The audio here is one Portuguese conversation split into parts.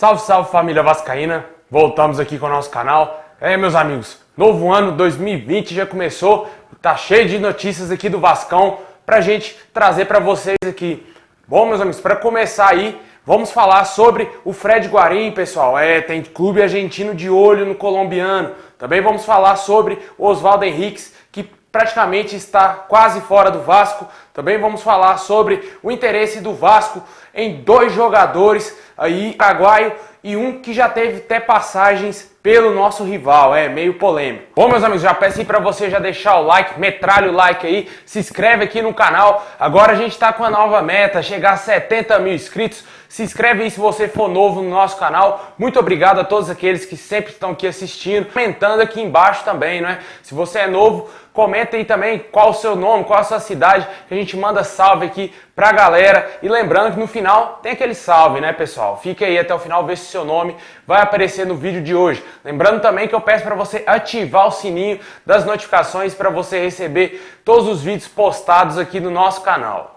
Salve, salve família vascaína, voltamos aqui com o nosso canal. Meus amigos, novo ano 2020 já começou, tá cheio de notícias aqui do Vascão pra gente trazer pra vocês aqui. Bom, meus amigos, pra começar aí, vamos falar sobre o Fred Guarín, pessoal. Tem clube argentino de olho no colombiano. Também vamos falar sobre o Oswaldo Henriques, que praticamente está quase fora do Vasco. Também vamos falar sobre o interesse do Vasco em dois jogadores aí, paraguaio, e um que já teve até passagens pelo nosso rival, meio polêmico. Bom, meus amigos, já peço aí pra você já deixar o like, metralha o like aí, se inscreve aqui no canal. Agora a gente tá com a nova meta, chegar a 70 mil inscritos. Se inscreve aí se você for novo no nosso canal. Muito obrigado a todos aqueles que sempre estão aqui assistindo. Comentando aqui embaixo também, né? Se você é novo, comenta aí também qual o seu nome, qual a sua cidade, que a gente manda salve aqui pra galera. E lembrando que no final tem aquele salve, né, pessoal? Fica aí até o final, ver se o seu nome vai aparecer no vídeo de hoje. Lembrando também que eu peço para você ativar o sininho das notificações para você receber todos os vídeos postados aqui no nosso canal.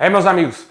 Meus amigos,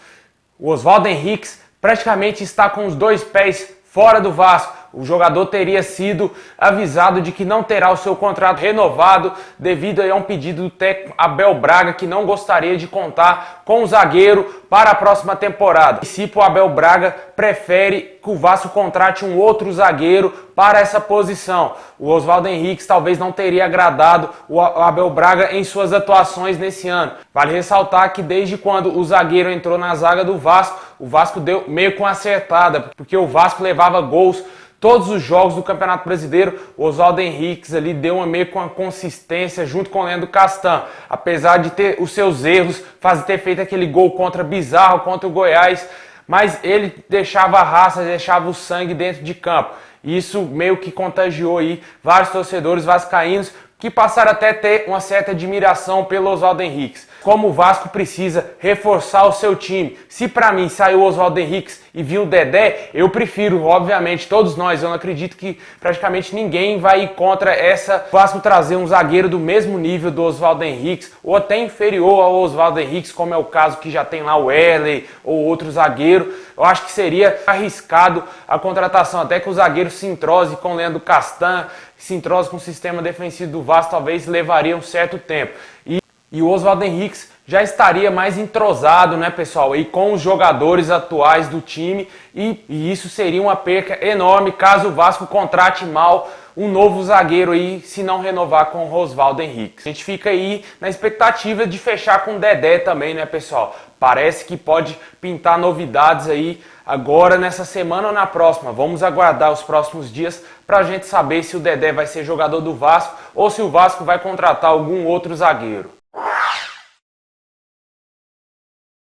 o Oswaldo Henriques praticamente está com os dois pés fora do Vasco. O jogador teria sido avisado de que não terá o seu contrato renovado devido a um pedido do técnico Abel Braga, que não gostaria de contar com o zagueiro para a próxima temporada. A princípio, o Abel Braga prefere que o Vasco contrate um outro zagueiro para essa posição. O Oswaldo Henriques talvez não teria agradado o Abel Braga em suas atuações nesse ano. Vale ressaltar que desde quando o zagueiro entrou na zaga do Vasco, o Vasco deu meio com acertada, porque o Vasco levava gols todos os jogos do Campeonato Brasileiro. O Oswaldo Henriques ali deu meio com a consistência junto com o Leandro Castan. Apesar de ter os seus erros, ter feito aquele gol contra Bizarro, contra o Goiás, mas ele deixava a raça, deixava o sangue dentro de campo. Isso meio que contagiou aí vários torcedores vascaínos que passaram até a ter uma certa admiração pelo Oswaldo Henriques. Como o Vasco precisa reforçar o seu time. Se pra mim saiu o Oswaldo Henriques e vir o Dedé, eu prefiro, obviamente, todos nós. Eu não acredito que praticamente ninguém vai ir contra essa Vasco trazer um zagueiro do mesmo nível do Oswaldo Henriques, ou até inferior ao Oswaldo Henriques, como é o caso que já tem lá o Wesley ou outro zagueiro. Eu acho que seria arriscado a contratação, até que o zagueiro se entrose com o Leandro Castan, se entrose com o sistema defensivo do Vasco, talvez levaria um certo tempo. E o Oswaldo Henriques já estaria mais entrosado, né, pessoal, e com os jogadores atuais do time, e isso seria uma perca enorme caso o Vasco contrate mal um novo zagueiro aí, se não renovar com o Oswaldo Henriques. A gente fica aí na expectativa de fechar com o Dedé também, né, pessoal? Parece que pode pintar novidades aí agora nessa semana ou na próxima. Vamos aguardar os próximos dias para a gente saber se o Dedé vai ser jogador do Vasco ou se o Vasco vai contratar algum outro zagueiro.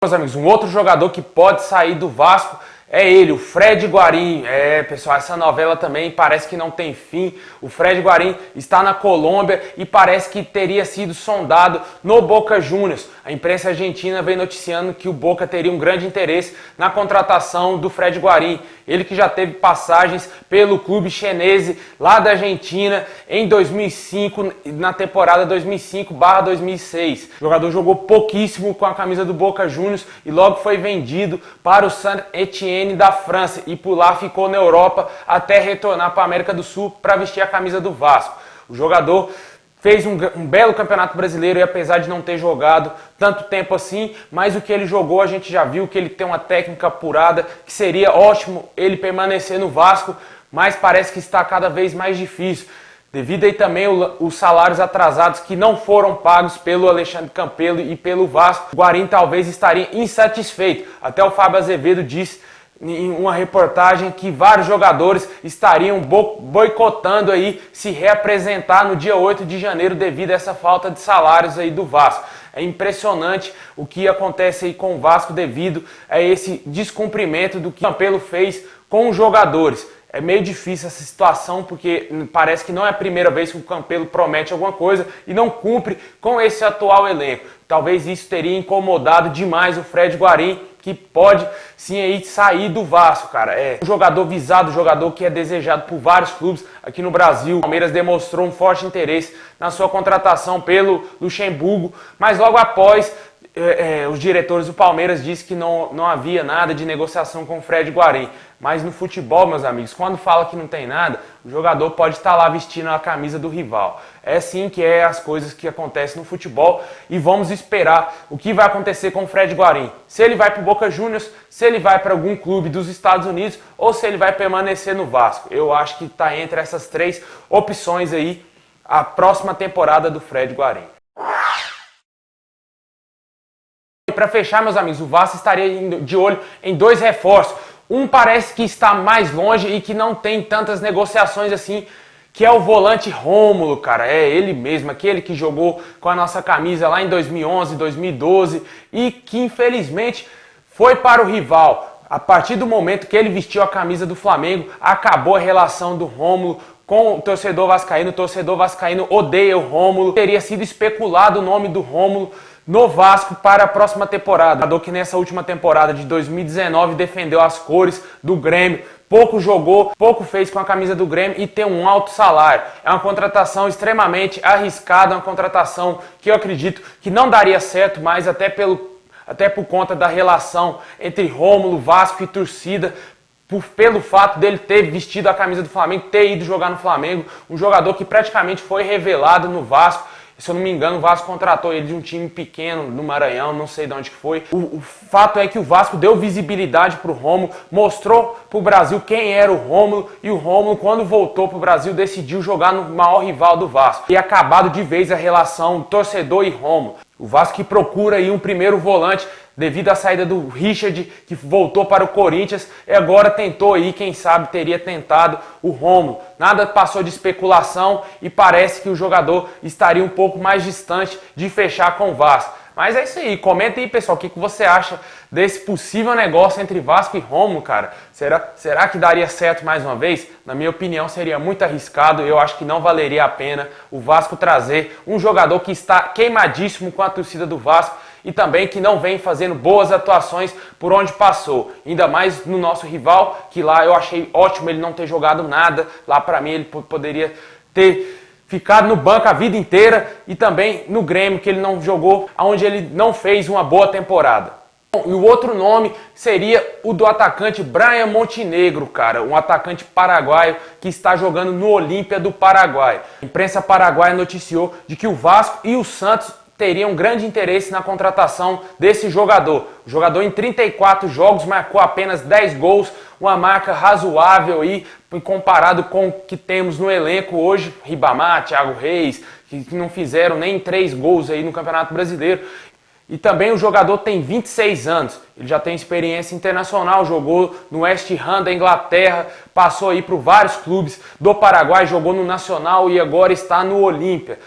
Meus amigos, um outro jogador que pode sair do Vasco é ele, o Fred Guarín. Pessoal, essa novela também parece que não tem fim. O Fred Guarín está na Colômbia e parece que teria sido sondado no Boca Juniors. A imprensa argentina vem noticiando que o Boca teria um grande interesse na contratação do Fred Guarín. Ele que já teve passagens pelo clube chinese lá da Argentina em 2005, na temporada 2005/2006. O jogador jogou pouquíssimo com a camisa do Boca Juniors e logo foi vendido para o Saint-Étienne da França e por lá ficou na Europa até retornar para a América do Sul para vestir a camisa do Vasco. O jogador fez um belo campeonato brasileiro e apesar de não ter jogado tanto tempo assim, mas o que ele jogou a gente já viu que ele tem uma técnica apurada, que seria ótimo ele permanecer no Vasco, mas parece que está cada vez mais difícil. Devido aí também os salários atrasados que não foram pagos pelo Alexandre Campelo e pelo Vasco, o Guarín talvez estaria insatisfeito. Até o Fábio Azevedo disse em uma reportagem que vários jogadores estariam boicotando aí se reapresentar no dia 8 de janeiro devido a essa falta de salários aí do Vasco. É impressionante o que acontece aí com o Vasco devido a esse descumprimento do que o Campelo fez com os jogadores. É meio difícil essa situação porque parece que não é a primeira vez que o Campelo promete alguma coisa e não cumpre com esse atual elenco. Talvez isso teria incomodado demais o Fred Guarín, que pode sim aí sair do Vasco, cara. É um jogador visado, um jogador que é desejado por vários clubes aqui no Brasil. O Palmeiras demonstrou um forte interesse na sua contratação pelo Luxemburgo, mas logo após os diretores do Palmeiras dizem que não havia nada de negociação com o Fred Guarim. Mas no futebol, meus amigos, quando fala que não tem nada, o jogador pode estar lá vestindo a camisa do rival. É assim que é as coisas que acontecem no futebol e vamos esperar o que vai acontecer com o Fred Guarim. Se ele vai para o Boca Juniors, se ele vai para algum clube dos Estados Unidos ou se ele vai permanecer no Vasco. Eu acho que está entre essas três opções aí a próxima temporada do Fred Guarim. Para fechar, meus amigos, o Vasco estaria de olho em dois reforços. Um parece que está mais longe e que não tem tantas negociações assim, que é o volante Rômulo, cara. É ele mesmo, aquele que jogou com a nossa camisa lá em 2011, 2012 e que infelizmente foi para o rival. A partir do momento que ele vestiu a camisa do Flamengo, acabou a relação do Rômulo com o torcedor vascaíno odeia o Rômulo. Teria sido especulado o nome do Rômulo no Vasco para a próxima temporada. Jogador que nessa última temporada de 2019 defendeu as cores do Grêmio, pouco jogou, pouco fez com a camisa do Grêmio e tem um alto salário. É uma contratação extremamente arriscada, uma contratação que eu acredito que não daria certo, mas até por conta da relação entre Rômulo, Vasco e torcida, pelo fato dele ter vestido a camisa do Flamengo, ter ido jogar no Flamengo, um jogador que praticamente foi revelado no Vasco. Se eu não me engano, o Vasco contratou ele de um time pequeno no Maranhão, não sei de onde que foi. O fato é que o Vasco deu visibilidade para o Rômulo, mostrou para o Brasil quem era o Rômulo, e o Rômulo, quando voltou para o Brasil, decidiu jogar no maior rival do Vasco. E acabado de vez a relação torcedor e Rômulo. O Vasco que procura aí um primeiro volante, devido à saída do Richard, que voltou para o Corinthians, e agora tentou aí, quem sabe teria tentado o Rômulo. Nada passou de especulação e parece que o jogador estaria um pouco mais distante de fechar com o Vasco. Mas é isso aí, comenta aí, pessoal, o que você acha desse possível negócio entre Vasco e Rômulo, cara? Será que daria certo mais uma vez? Na minha opinião, seria muito arriscado. Eu acho que não valeria a pena o Vasco trazer um jogador que está queimadíssimo com a torcida do Vasco e também que não vem fazendo boas atuações por onde passou. Ainda mais no nosso rival, que lá eu achei ótimo ele não ter jogado nada. Lá pra mim ele poderia ter ficado no banco a vida inteira, e também no Grêmio, que ele não jogou, onde ele não fez uma boa temporada. E o outro nome seria o do atacante Brian Montenegro, cara, um atacante paraguaio que está jogando no Olímpia do Paraguai. A imprensa paraguaia noticiou de que o Vasco e o Santos teriam grande interesse na contratação desse jogador. O jogador em 34 jogos marcou apenas 10 gols, uma marca razoável aí, comparado com o que temos no elenco hoje, Ribamar, Thiago Reis, que não fizeram nem 3 gols aí no Campeonato Brasileiro. E também o jogador tem 26 anos, ele já tem experiência internacional, jogou no West Ham da Inglaterra, passou aí por vários clubes do Paraguai, jogou no Nacional e agora está no Olímpia.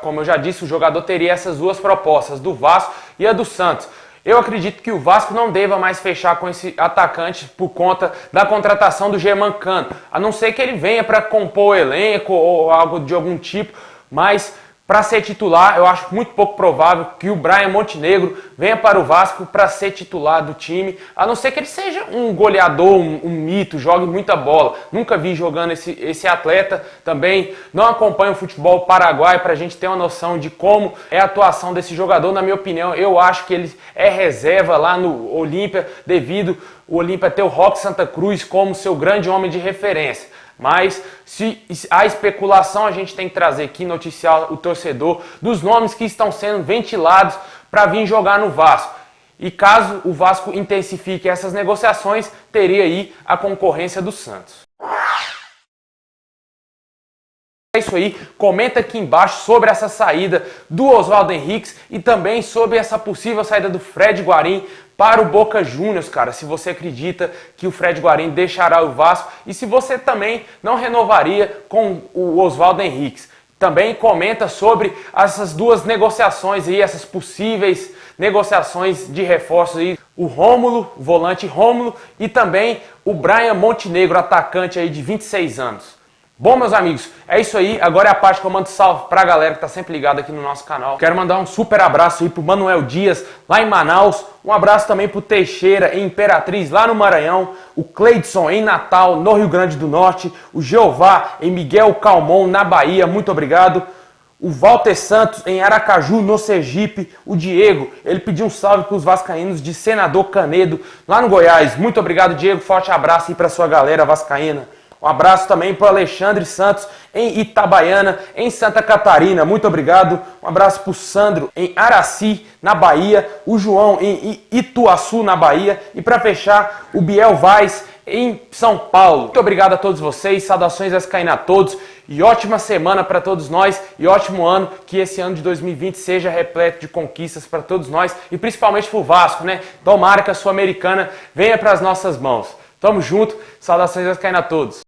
Como eu já disse, o jogador teria essas duas propostas, do Vasco e a do Santos. Eu acredito que o Vasco não deva mais fechar com esse atacante por conta da contratação do Germancano, a não ser que ele venha para compor o elenco ou algo de algum tipo, mas para ser titular, eu acho muito pouco provável que o Brian Montenegro venha para o Vasco para ser titular do time, a não ser que ele seja um goleador, um mito, jogue muita bola. Nunca vi jogando esse atleta, também não acompanho o futebol paraguaio para a gente ter uma noção de como é a atuação desse jogador. Na minha opinião, eu acho que ele é reserva lá no Olímpia, devido o Olímpia ter o Roque Santa Cruz como seu grande homem de referência. Mas se há especulação, a gente tem que trazer aqui, noticiar o torcedor dos nomes que estão sendo ventilados para vir jogar no Vasco. E caso o Vasco intensifique essas negociações, teria aí a concorrência do Santos. É isso aí, comenta aqui embaixo sobre essa saída do Oswaldo Henriques e também sobre essa possível saída do Fred Guarim para o Boca Juniors, cara. Se você acredita que o Fred Guarim deixará o Vasco e se você também não renovaria com o Oswaldo Henriques. Também comenta sobre essas duas negociações aí, essas possíveis negociações de reforços aí. O Rômulo, o volante Rômulo, e também o Brian Montenegro, atacante aí de 26 anos. Bom, meus amigos, é isso aí. Agora é a parte que eu mando salve pra galera que tá sempre ligada aqui no nosso canal. Quero mandar um super abraço aí pro Manuel Dias, lá em Manaus. Um abraço também pro Teixeira, em Imperatriz, lá no Maranhão. O Cleidson, em Natal, no Rio Grande do Norte. O Jeová, em Miguel Calmon, na Bahia. Muito obrigado. O Walter Santos, em Aracaju, no Sergipe. O Diego, ele pediu um salve para os vascaínos de Senador Canedo, lá no Goiás. Muito obrigado, Diego. Forte abraço aí para sua galera vascaína. Um abraço também para o Alexandre Santos, em Itabaiana, em Santa Catarina. Muito obrigado. Um abraço para o Sandro, em Araci, na Bahia. O João, em Ituaçu, na Bahia. E para fechar, o Biel Vaz, em São Paulo. Muito obrigado a todos vocês. Saudações vascaínas a todos. E ótima semana para todos nós. E ótimo ano. Que esse ano de 2020 seja repleto de conquistas para todos nós. E principalmente para o Vasco, né? Tomara que a Sul-Americana venha para as nossas mãos. Tamo junto. Saudações vascaínas a todos.